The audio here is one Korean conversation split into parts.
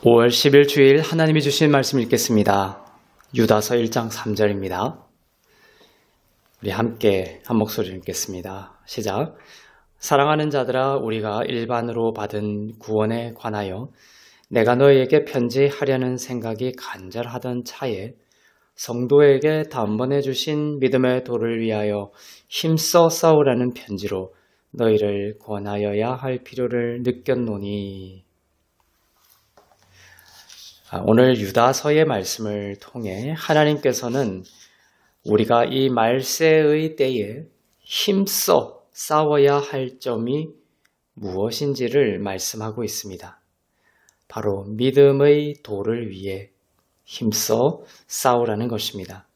5월 10일 주일 하나님이 주신 말씀 읽겠습니다. 유다서 1장 3절입니다. 우리 함께 한 목소리 읽겠습니다. 시작. 사랑하는 자들아, 우리가 일반으로 받은 구원에 관하여 내가 너희에게 편지하려는 생각이 간절하던 차에 성도에게 단번에 주신 믿음의 도를 위하여 힘써 싸우라는 편지로 너희를 권하여야 할 필요를 느꼈노니. 오늘 유다서의 말씀을 통해 하나님께서는 우리가 이 말세의 때에 힘써 싸워야 할 점이 무엇인지를 말씀하고 있습니다. 바로 믿음의 도를 위해 힘써 싸우라는 것입니다.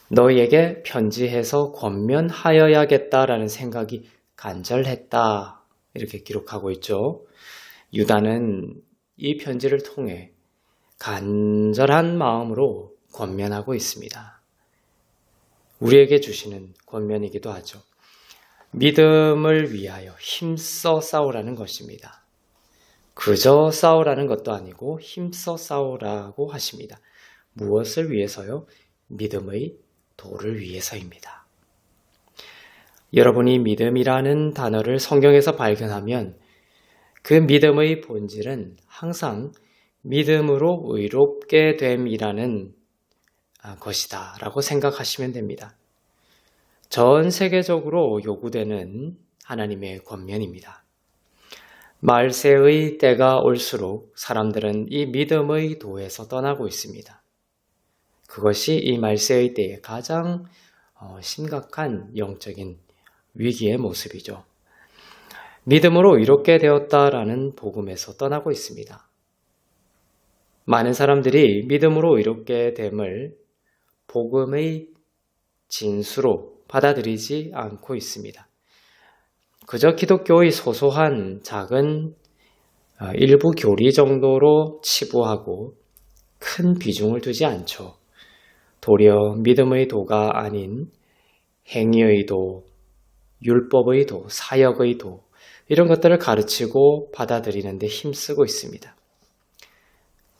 너희에게 편지해서 권면하여야겠다라는 생각이 간절했다, 이렇게 기록하고 있죠. 유다는 이 편지를 통해 간절한 마음으로 권면하고 있습니다. 우리에게 주시는 권면이기도 하죠. 믿음을 위하여 힘써 싸우라는 것입니다. 그저 싸우라는 것도 아니고 힘써 싸우라고 하십니다. 무엇을 위해서요? 믿음의 도를 위해서입니다. 여러분이 믿음이라는 단어를 성경에서 발견하면 그 믿음의 본질은 항상 믿음으로 의롭게 됨이라는 것이다 라고 생각하시면 됩니다. 전 세계적으로 요구되는 하나님의 권면입니다. 말세의 때가 올수록 사람들은 이 믿음의 도에서 떠나고 있습니다. 그것이 이 말세의 때의 가장 심각한 영적인 위기의 모습이죠. 믿음으로 이롭게 되었다라는 복음에서 떠나고 있습니다. 많은 사람들이 믿음으로 이롭게 됨을 복음의 진수로 받아들이지 않고 있습니다. 그저 기독교의 소소한 작은 일부 교리 정도로 치부하고 큰 비중을 두지 않죠. 도리어 믿음의 도가 아닌 행위의 도, 율법의 도, 사역의 도, 이런 것들을 가르치고 받아들이는 데 힘쓰고 있습니다.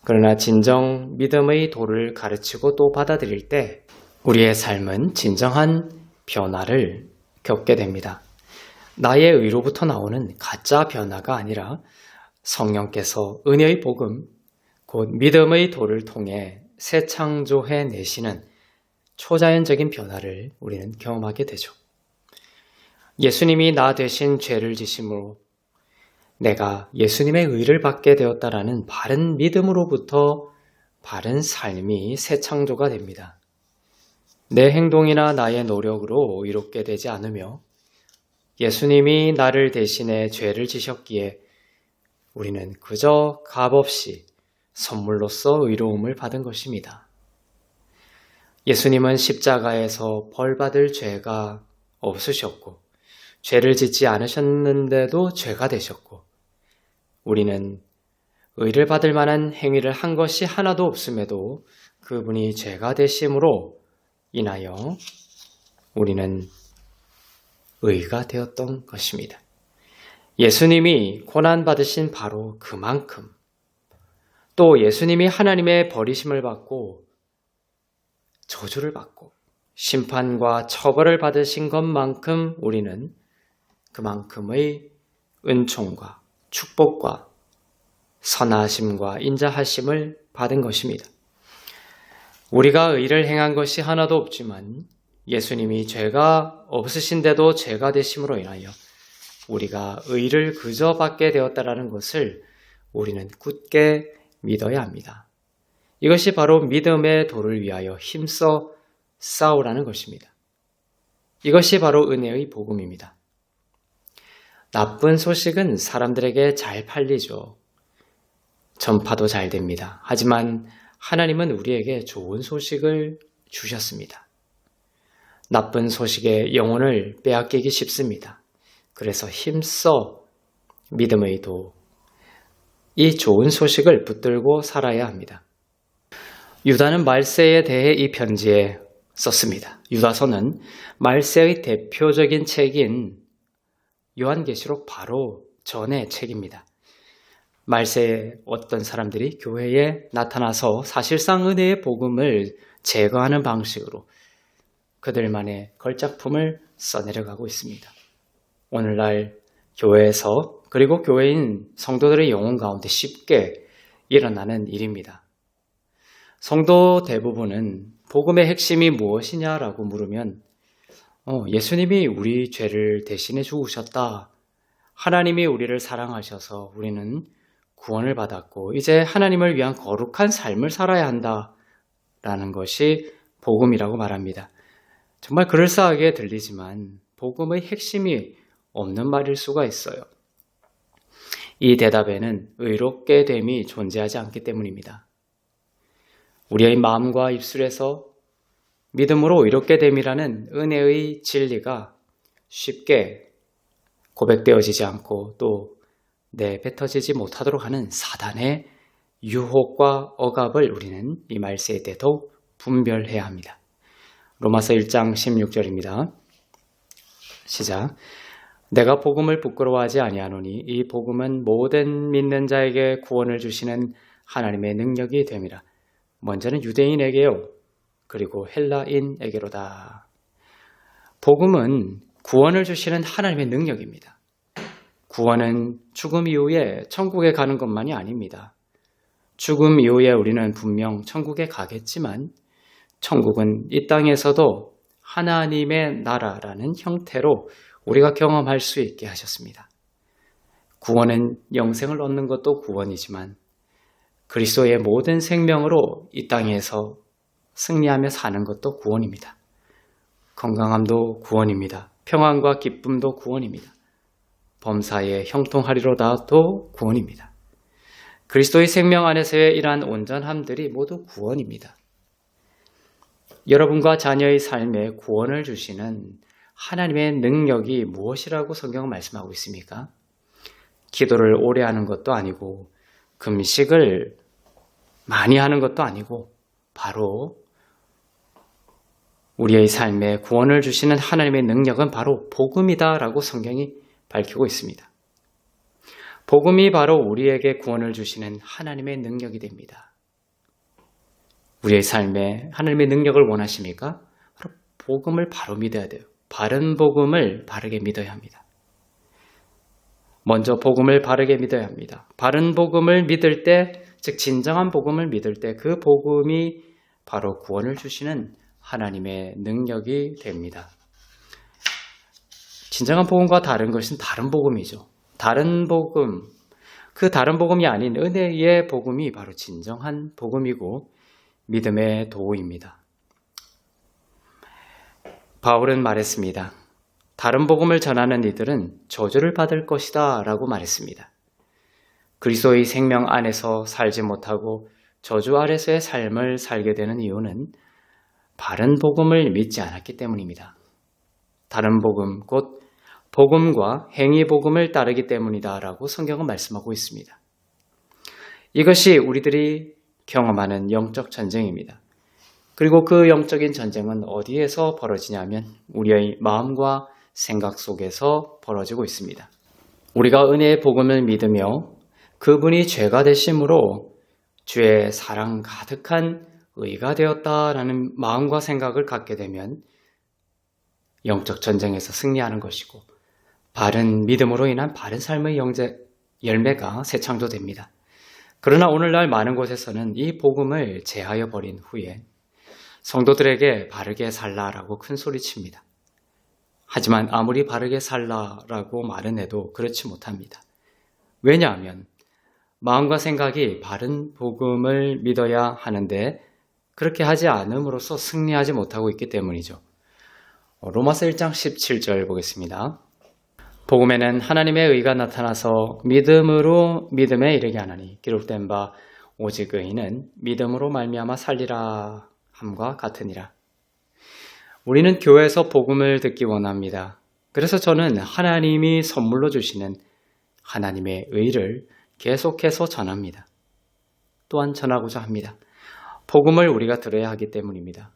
그러나 진정 믿음의 도를 가르치고 또 받아들일 때 우리의 삶은 진정한 변화를 겪게 됩니다. 나의 의로부터 나오는 가짜 변화가 아니라 성령께서 은혜의 복음, 곧 믿음의 도를 통해 새 창조해 내시는 초자연적인 변화를 우리는 경험하게 되죠. 예수님이 나 대신 죄를 지심으로 내가 예수님의 의를 받게 되었다라는 바른 믿음으로부터 바른 삶이 새 창조가 됩니다. 내 행동이나 나의 노력으로 의롭게 되지 않으며 예수님이 나를 대신해 죄를 지셨기에 우리는 그저 값없이 선물로서 의로움을 받은 것입니다. 예수님은 십자가에서 벌받을 죄가 없으셨고 죄를 짓지 않으셨는데도 죄가 되셨고 우리는 의를 받을 만한 행위를 한 것이 하나도 없음에도 그분이 죄가 되심으로 인하여 우리는 의가 되었던 것입니다. 예수님이 고난받으신 바로 그만큼 또 예수님이 하나님의 버리심을 받고 저주를 받고 심판과 처벌을 받으신 것만큼 우리는 그만큼의 은총과 축복과 선하심과 인자하심을 받은 것입니다. 우리가 의를 행한 것이 하나도 없지만 예수님이 죄가 없으신데도 죄가 되심으로 인하여 우리가 의를 그저 받게 되었다라는 것을 우리는 굳게 믿어야 합니다. 이것이 바로 믿음의 도를 위하여 힘써 싸우라는 것입니다. 이것이 바로 은혜의 복음입니다. 나쁜 소식은 사람들에게 잘 팔리죠. 전파도 잘 됩니다. 하지만 하나님은 우리에게 좋은 소식을 주셨습니다. 나쁜 소식의 영혼을 빼앗기기 쉽습니다. 그래서 힘써 믿음의 도, 이 좋은 소식을 붙들고 살아야 합니다. 유다는 말세에 대해 이 편지에 썼습니다. 유다서는 말세의 대표적인 책인 요한계시록 바로 전의 책입니다. 말세에 어떤 사람들이 교회에 나타나서 사실상 은혜의 복음을 제거하는 방식으로 그들만의 걸작품을 써내려가고 있습니다. 오늘날 교회에서 그리고 교회인 성도들의 영혼 가운데 쉽게 일어나는 일입니다. 성도 대부분은 복음의 핵심이 무엇이냐라고 물으면 예수님이 우리 죄를 대신해 죽으셨다. 하나님이 우리를 사랑하셔서 우리는 구원을 받았고 이제 하나님을 위한 거룩한 삶을 살아야 한다라는 것이 복음이라고 말합니다. 정말 그럴싸하게 들리지만 복음의 핵심이 없는 말일 수가 있어요. 이 대답에는 의롭게 됨이 존재하지 않기 때문입니다. 우리의 마음과 입술에서 믿음으로 의롭게 됨이라는 은혜의 진리가 쉽게 고백되어지지 않고 또 내뱉어지지 못하도록 하는 사단의 유혹과 억압을 우리는 이 말세에 때 더욱 분별해야 합니다. 로마서 1장 16절입니다. 시작. 내가 복음을 부끄러워하지 아니하노니 이 복음은 모든 믿는 자에게 구원을 주시는 하나님의 능력이 됨이라. 먼저는 유대인에게요. 그리고 헬라인에게로다. 복음은 구원을 주시는 하나님의 능력입니다. 구원은 죽음 이후에 천국에 가는 것만이 아닙니다. 죽음 이후에 우리는 분명 천국에 가겠지만 천국은 이 땅에서도 하나님의 나라라는 형태로 우리가 경험할 수 있게 하셨습니다. 구원은 영생을 얻는 것도 구원이지만 그리스도의 모든 생명으로 이 땅에서 승리하며 사는 것도 구원입니다. 건강함도 구원입니다. 평안과 기쁨도 구원입니다. 범사에 형통하리로다도 구원입니다. 그리스도의 생명 안에서의 이러한 온전함들이 모두 구원입니다. 여러분과 자녀의 삶에 구원을 주시는 하나님의 능력이 무엇이라고 성경은 말씀하고 있습니까? 기도를 오래 하는 것도 아니고 금식을 많이 하는 것도 아니고 바로 우리의 삶에 구원을 주시는 하나님의 능력은 바로 복음이다라고 성경이 밝히고 있습니다. 복음이 바로 우리에게 구원을 주시는 하나님의 능력이 됩니다. 우리의 삶에 하나님의 능력을 원하십니까? 바로 복음을 바로 믿어야 돼요. 바른 복음을 바르게 믿어야 합니다. 먼저 복음을 바르게 믿어야 합니다. 바른 복음을 믿을 때, 즉 진정한 복음을 믿을 때 그 복음이 바로 구원을 주시는 하나님의 능력이 됩니다. 진정한 복음과 다른 것은 다른 복음이죠. 다른 복음, 그 다른 복음이 아닌 은혜의 복음이 바로 진정한 복음이고 믿음의 도우입니다. 바울은 말했습니다. 다른 복음을 전하는 이들은 저주를 받을 것이다 라고 말했습니다. 그리스도의 생명 안에서 살지 못하고 저주 아래서의 삶을 살게 되는 이유는 바른 복음을 믿지 않았기 때문입니다. 다른 복음, 곧 복음과 행위 복음을 따르기 때문이다 라고 성경은 말씀하고 있습니다. 이것이 우리들이 경험하는 영적 전쟁입니다. 그리고 그 영적인 전쟁은 어디에서 벌어지냐면 우리의 마음과 생각 속에서 벌어지고 있습니다. 우리가 은혜의 복음을 믿으며 그분이 죄가 되심으로 주의 사랑 가득한 의가 되었다라는 마음과 생각을 갖게 되면 영적 전쟁에서 승리하는 것이고 바른 믿음으로 인한 바른 삶의 열매가 새창조됩니다. 그러나 오늘날 많은 곳에서는 이 복음을 제하여 버린 후에 성도들에게 바르게 살라라고 큰 소리칩니다. 하지만 아무리 바르게 살라라고 말은 해도 그렇지 못합니다. 왜냐하면 마음과 생각이 바른 복음을 믿어야 하는데 그렇게 하지 않음으로써 승리하지 못하고 있기 때문이죠. 로마서 1장 17절 보겠습니다. 복음에는 하나님의 의가 나타나서 믿음으로 믿음에 이르게 하나니 기록된 바 오직 의인은 믿음으로 말미암아 살리라 함과 같으니라. 우리는 교회에서 복음을 듣기 원합니다. 그래서 저는 하나님이 선물로 주시는 하나님의 의를 계속해서 전합니다. 또한 전하고자 합니다. 복음을 우리가 들어야 하기 때문입니다.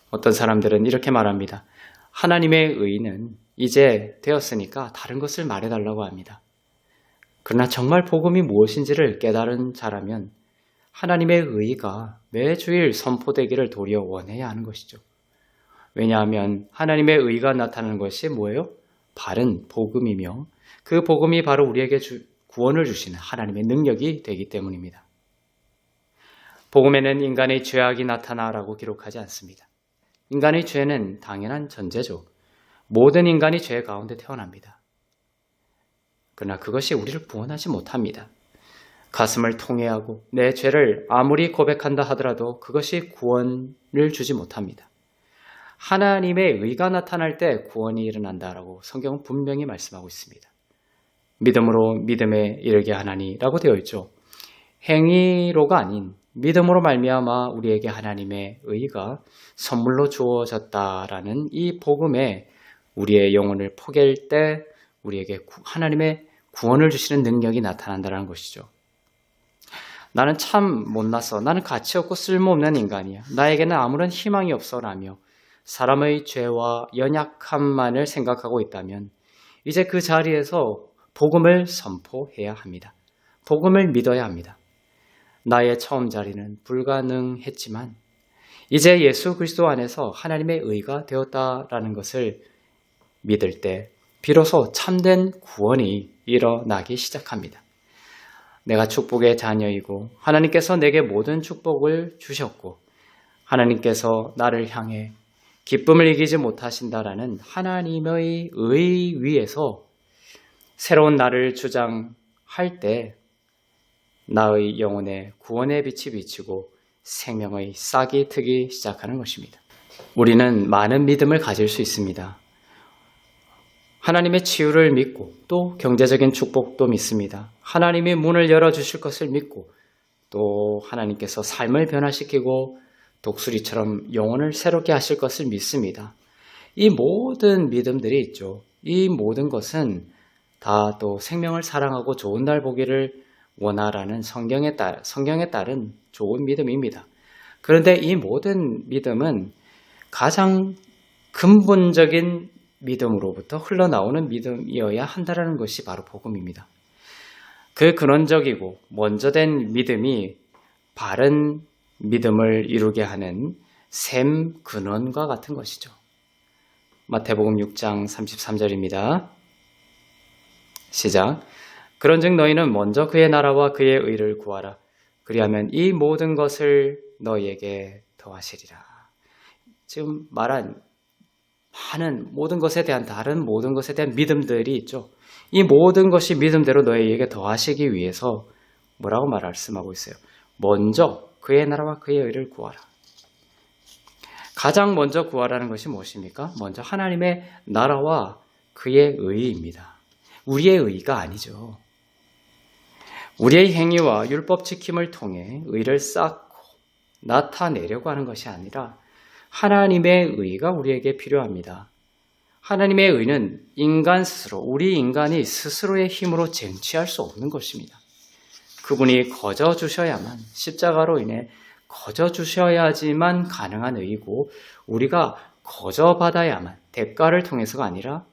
어떤 사람들은 이렇게 말합니다. 하나님의 의는 이제 되었으니까 다른 것을 말해달라고 합니다. 그러나 정말 복음이 무엇인지를 깨달은 자라면 하나님의 의가 매주일 선포되기를 도리어 원해야 하는 것이죠. 왜냐하면 하나님의 의가 나타나는 것이 뭐예요? 바른 복음이며 그 복음이 바로 우리에게 구원을 주시는 하나님의 능력이 되기 때문입니다. 복음에는 인간의 죄악이 나타나라고 기록하지 않습니다. 인간의 죄는 당연한 전제죠. 모든 인간이 죄 가운데 태어납니다. 그러나 그것이 우리를 구원하지 못합니다. 가슴을 통회하고 내 죄를 아무리 고백한다 하더라도 그것이 구원을 주지 못합니다. 하나님의 의가 나타날 때 구원이 일어난다라고 성경은 분명히 말씀하고 있습니다. 믿음으로 믿음에 이르게 하나니라고 되어 있죠. 행위로가 아닌 믿음으로 말미암아 우리에게 하나님의 의가 선물로 주어졌다라는 이 복음에 우리의 영혼을 포갤 때 우리에게 하나님의 구원을 주시는 능력이 나타난다는 것이죠. 나는 참 못나서 나는 가치 없고 쓸모없는 인간이야. 나에게는 아무런 희망이 없어라며 사람의 죄와 연약함만을 생각하고 있다면 이제 그 자리에서 복음을 선포해야 합니다. 복음을 믿어야 합니다. 나의 처음 자리는 불가능했지만 이제 예수 그리스도 안에서 하나님의 의가 되었다라는 것을 믿을 때 비로소 참된 구원이 일어나기 시작합니다. 내가 축복의 자녀이고 하나님께서 내게 모든 축복을 주셨고 하나님께서 나를 향해 기쁨을 이기지 못하신다라는 하나님의 의 위에서 새로운 나를 주장할 때 나의 영혼에 구원의 빛이 비치고 생명의 싹이 트기 시작하는 것입니다. 우리는 많은 믿음을 가질 수 있습니다. 하나님의 치유를 믿고 또 경제적인 축복도 믿습니다. 하나님이 문을 열어주실 것을 믿고 또 하나님께서 삶을 변화시키고 독수리처럼 영혼을 새롭게 하실 것을 믿습니다. 이 모든 믿음들이 있죠. 이 모든 것은 다 또 생명을 사랑하고 좋은 날 보기를 원하라는 성경에 따른 좋은 믿음입니다. 그런데 이 모든 믿음은 가장 근본적인 믿음으로부터 흘러나오는 믿음이어야 한다는 것이 바로 복음입니다. 그 근원적이고 먼저 된 믿음이 바른 믿음을 이루게 하는 샘 근원과 같은 것이죠. 마태복음 6장 33절입니다. 시작. 그런즉 너희는 먼저 그의 나라와 그의 의를 구하라. 그리하면 이 모든 것을 너희에게 더하시리라. 지금 말한 많은 모든 것에 대한 다른 모든 것에 대한 믿음들이 있죠. 이 모든 것이 믿음대로 너희에게 더하시기 위해서 뭐라고 말씀하고 있어요? 먼저 그의 나라와 그의 의를 구하라. 가장 먼저 구하라는 것이 무엇입니까? 먼저 하나님의 나라와 그의 의입니다. 우리의 의가 아니죠. 우리의 행위와 율법 지킴을 통해 의를 쌓고 나타내려고 하는 것이 아니라 하나님의 의가 우리에게 필요합니다. 하나님의 의는 인간 스스로, 우리 인간이 스스로의 힘으로 쟁취할 수 없는 것입니다. 그분이 거저 주셔야만, 십자가로 인해 거저 주셔야지만 가능한 의이고 우리가 거저 받아야만, 대가를 통해서가 아니라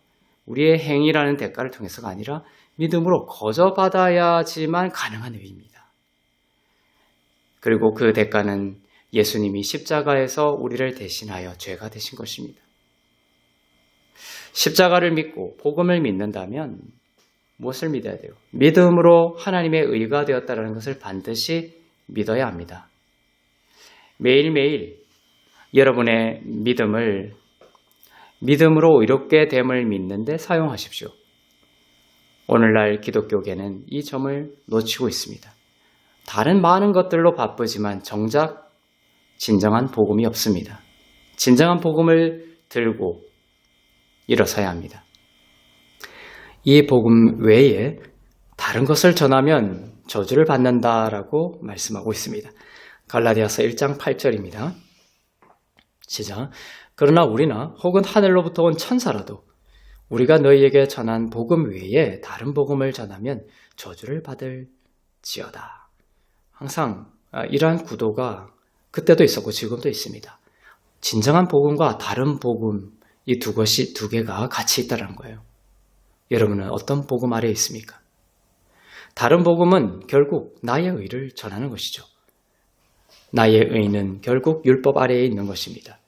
우리의 행위라는 대가를 통해서가 아니라 믿음으로 거저 받아야지만 가능한 의입니다. 그리고 그 대가는 예수님이 십자가에서 우리를 대신하여 죄가 되신 것입니다. 십자가를 믿고 복음을 믿는다면 무엇을 믿어야 돼요? 믿음으로 하나님의 의가 되었다는 것을 반드시 믿어야 합니다. 매일매일 여러분의 믿음으로 의롭게 됨을 믿는데 사용하십시오. 오늘날 기독교계는 이 점을 놓치고 있습니다. 다른 많은 것들로 바쁘지만 정작 진정한 복음이 없습니다. 진정한 복음을 들고 일어서야 합니다. 이 복음 외에 다른 것을 전하면 저주를 받는다라고 말씀하고 있습니다. 갈라디아서 1장 8절입니다. 시작. 그러나 우리나 혹은 하늘로부터 온 천사라도 우리가 너희에게 전한 복음 외에 다른 복음을 전하면 저주를 받을지어다. 항상 이러한 구도가 그때도 있었고 지금도 있습니다. 진정한 복음과 다른 복음, 이 두 개가 같이 있다는 거예요. 여러분은 어떤 복음 아래에 있습니까? 다른 복음은 결국 나의 의를 전하는 것이죠. 나의 의는 결국 율법 아래에 있는 것입니다.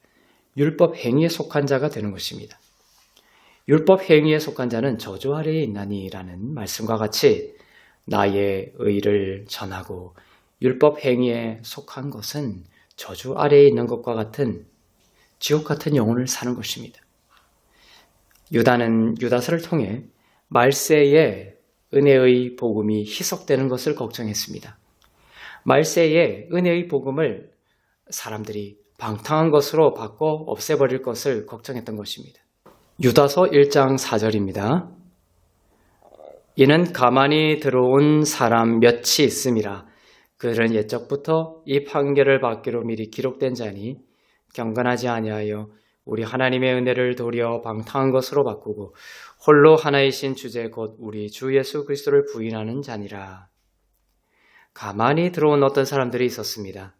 율법 행위에 속한 자가 되는 것입니다. 율법 행위에 속한 자는 저주 아래에 있나니라는 말씀과 같이 나의 의를 전하고 율법 행위에 속한 것은 저주 아래에 있는 것과 같은 지옥 같은 영혼을 사는 것입니다. 유다는 유다서를 통해 말세에 은혜의 복음이 희석되는 것을 걱정했습니다. 말세에 은혜의 복음을 사람들이 방탕한 것으로 바꿔 없애버릴 것을 걱정했던 것입니다. 유다서 1장 4절입니다. 이는 가만히 들어온 사람 몇이 있음이라. 그들은 옛적부터 이 판결을 받기로 미리 기록된 자니 경건하지 아니하여 우리 하나님의 은혜를 도리어 방탕한 것으로 바꾸고 홀로 하나이신 주제 곧 우리 주 예수 그리스도를 부인하는 자니라. 가만히 들어온 어떤 사람들이 있었습니다.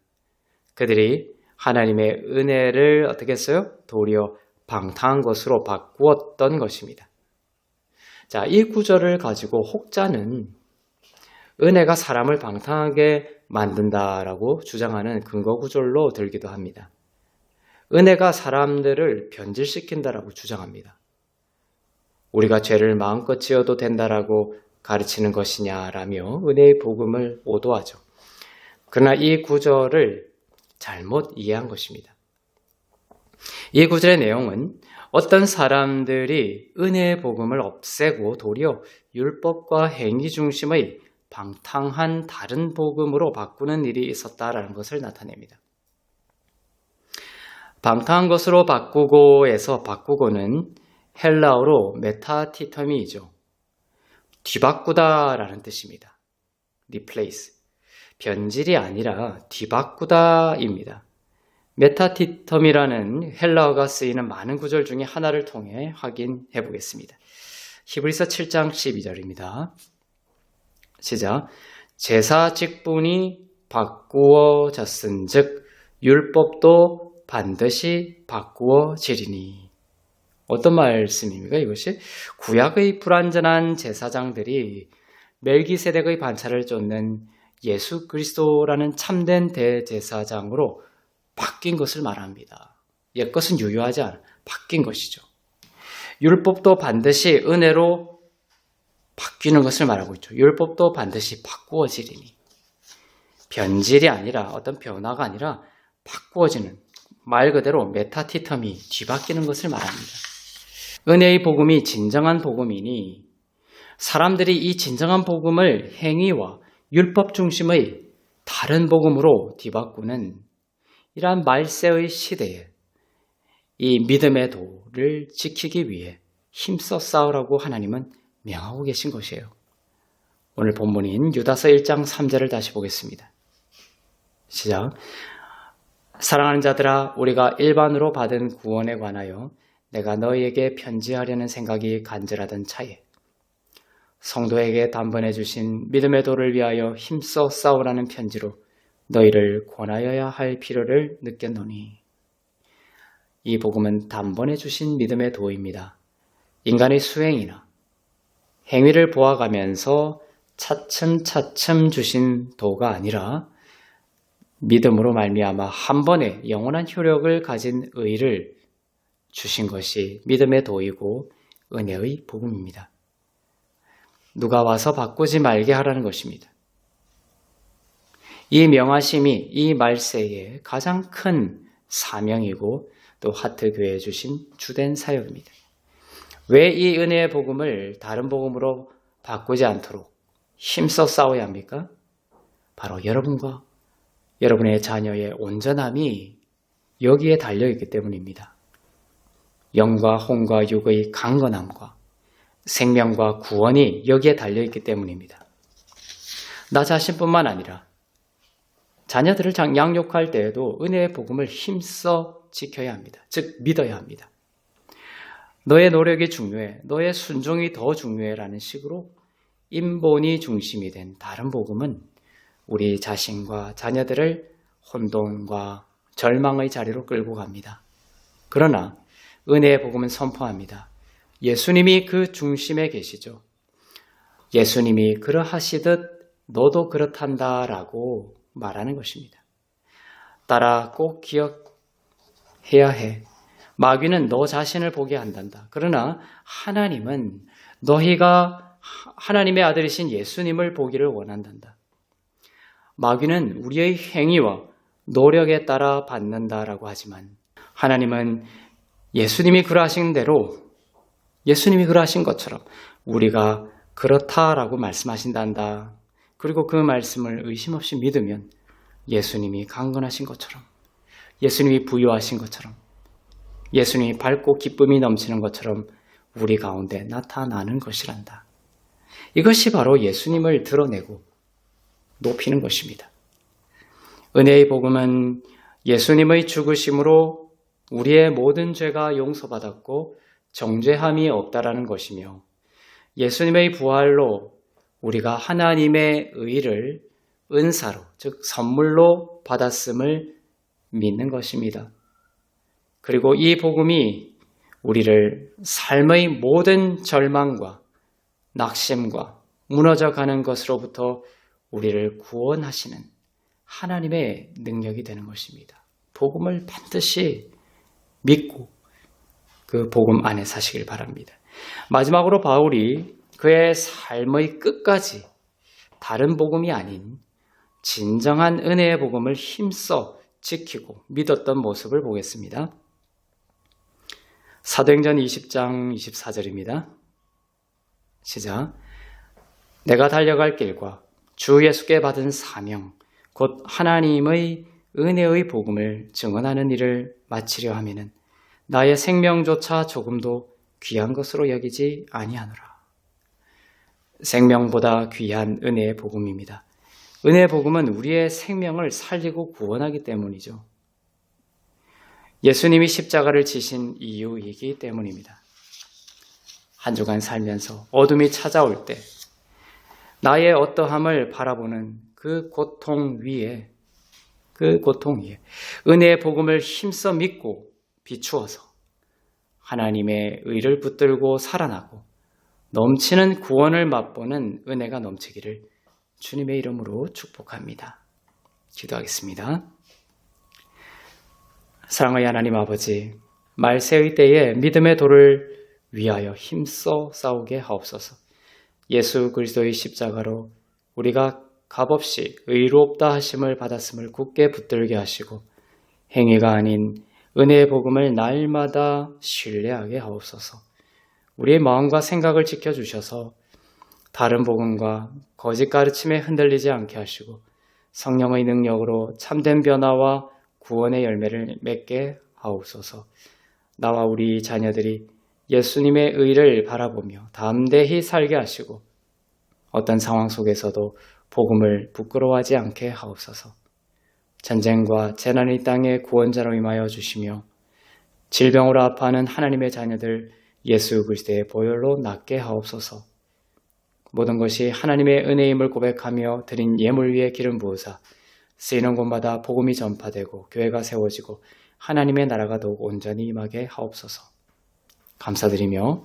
그들이 하나님의 은혜를 어떻게 했어요? 도리어 방탕한 것으로 바꾸었던 것입니다. 자, 이 구절을 가지고 혹자는 은혜가 사람을 방탕하게 만든다라고 주장하는 근거 구절로 들기도 합니다. 은혜가 사람들을 변질시킨다라고 주장합니다. 우리가 죄를 마음껏 지어도 된다라고 가르치는 것이냐라며 은혜의 복음을 오도하죠. 그러나 이 구절을 잘못 이해한 것입니다. 이 구절의 내용은 어떤 사람들이 은혜의 복음을 없애고 도리어 율법과 행위 중심의 방탕한 다른 복음으로 바꾸는 일이 있었다라는 것을 나타냅니다. 방탕한 것으로 바꾸고에서 바꾸고는 헬라어로 메타티터미이죠. 뒤바꾸다라는 뜻입니다. replace. 변질이 아니라 뒤바꾸다입니다. 메타티텀이라는 헬라어가 쓰이는 많은 구절 중에 하나를 통해 확인해 보겠습니다. 히브리서 7장 12절입니다. 시작. 제사 직분이 바꾸어졌은즉 율법도 반드시 바꾸어지리니. 어떤 말씀입니까? 이것이 구약의 불완전한 제사장들이 멜기세덱의 반차를 쫓는 예수 그리스도라는 참된 대제사장으로 바뀐 것을 말합니다. 옛것은 유효하지 않아 바뀐 것이죠. 율법도 반드시 은혜로 바뀌는 것을 말하고 있죠. 율법도 반드시 바꾸어지리니. 변질이 아니라 어떤 변화가 아니라 바꾸어지는 말 그대로 메타티텀이 뒤바뀌는 것을 말합니다. 은혜의 복음이 진정한 복음이니 사람들이 이 진정한 복음을 행위와 율법 중심의 다른 복음으로 뒤바꾸는 이러한 말세의 시대에 이 믿음의 도를 지키기 위해 힘써 싸우라고 하나님은 명하고 계신 것이에요. 오늘 본문인 유다서 1장 3절을 다시 보겠습니다. 시작. 사랑하는 자들아, 우리가 일반으로 받은 구원에 관하여 내가 너희에게 편지하려는 생각이 간절하던 차에 성도에게 단번해 주신 믿음의 도를 위하여 힘써 싸우라는 편지로 너희를 권하여야 할 필요를 느꼈노니. 이 복음은 단번해 주신 믿음의 도입니다. 인간의 수행이나 행위를 보아가면서 차츰차츰 주신 도가 아니라 믿음으로 말미암아 한 번에 영원한 효력을 가진 의를 주신 것이 믿음의 도이고 은혜의 복음입니다. 누가 와서 바꾸지 말게 하라는 것입니다. 이 명하심이 이 말세의 가장 큰 사명이고 또 하트교회에 주신 주된 사역입니다. 왜 이 은혜의 복음을 다른 복음으로 바꾸지 않도록 힘써 싸워야 합니까? 바로 여러분과 여러분의 자녀의 온전함이 여기에 달려있기 때문입니다. 영과 혼과 육의 강건함과 생명과 구원이 여기에 달려있기 때문입니다. 나 자신뿐만 아니라 자녀들을 양육할 때에도 은혜의 복음을 힘써 지켜야 합니다. 즉 믿어야 합니다. 너의 노력이 중요해, 너의 순종이 더 중요해라는 식으로 인본이 중심이 된 다른 복음은 우리 자신과 자녀들을 혼돈과 절망의 자리로 끌고 갑니다. 그러나 은혜의 복음은 선포합니다. 예수님이 그 중심에 계시죠. 예수님이 그러하시듯 너도 그렇단다라고 말하는 것입니다. 따라 꼭 기억해야 해. 마귀는 너 자신을 보게 한단다. 그러나 하나님은 너희가 하나님의 아들이신 예수님을 보기를 원한단다. 마귀는 우리의 행위와 노력에 따라 받는다라고 하지만 하나님은 예수님이 그러하신 대로 예수님이 그러하신 것처럼 우리가 그렇다라고 말씀하신단다. 그리고 그 말씀을 의심 없이 믿으면 예수님이 강건하신 것처럼 예수님이 부유하신 것처럼 예수님이 밝고 기쁨이 넘치는 것처럼 우리 가운데 나타나는 것이란다. 이것이 바로 예수님을 드러내고 높이는 것입니다. 은혜의 복음은 예수님의 죽으심으로 우리의 모든 죄가 용서받았고 정죄함이 없다라는 것이며 예수님의 부활로 우리가 하나님의 의를 은사로, 즉 선물로 받았음을 믿는 것입니다. 그리고 이 복음이 우리를 삶의 모든 절망과 낙심과 무너져가는 것으로부터 우리를 구원하시는 하나님의 능력이 되는 것입니다. 복음을 반드시 믿고 그 복음 안에 사시길 바랍니다. 마지막으로 바울이 그의 삶의 끝까지 다른 복음이 아닌 진정한 은혜의 복음을 힘써 지키고 믿었던 모습을 보겠습니다. 사도행전 20장 24절입니다. 시작. 내가 달려갈 길과 주 예수께 받은 사명 곧 하나님의 은혜의 복음을 증언하는 일을 마치려 하면은 나의 생명조차 조금도 귀한 것으로 여기지 아니하노라. 생명보다 귀한 은혜의 복음입니다. 은혜의 복음은 우리의 생명을 살리고 구원하기 때문이죠. 예수님이 십자가를 지신 이유이기 때문입니다. 한 주간 살면서 어둠이 찾아올 때 나의 어떠함을 바라보는 그 고통 위에 은혜의 복음을 힘써 믿고 비추어서 하나님의 의를 붙들고 살아나고 넘치는 구원을 맛보는 은혜가 넘치기를 주님의 이름으로 축복합니다. 기도하겠습니다. 사랑의 하나님 아버지, 말세의 때에 믿음의 도를 위하여 힘써 싸우게 하옵소서. 예수 그리스도의 십자가로 우리가 값없이 의롭다 하심을 받았음을 굳게 붙들게 하시고 행위가 아닌 은혜의 복음을 날마다 신뢰하게 하옵소서. 우리의 마음과 생각을 지켜주셔서 다른 복음과 거짓 가르침에 흔들리지 않게 하시고 성령의 능력으로 참된 변화와 구원의 열매를 맺게 하옵소서. 나와 우리 자녀들이 예수님의 의를 바라보며 담대히 살게 하시고 어떤 상황 속에서도 복음을 부끄러워하지 않게 하옵소서. 전쟁과 재난의 땅에 구원자로 임하여 주시며 질병으로 아파하는 하나님의 자녀들 예수 그리스도의 보혈로 낫게 하옵소서. 모든 것이 하나님의 은혜임을 고백하며 드린 예물 위에 기름 부으사 쓰이는 곳마다 복음이 전파되고 교회가 세워지고 하나님의 나라가 더욱 온전히 임하게 하옵소서. 감사드리며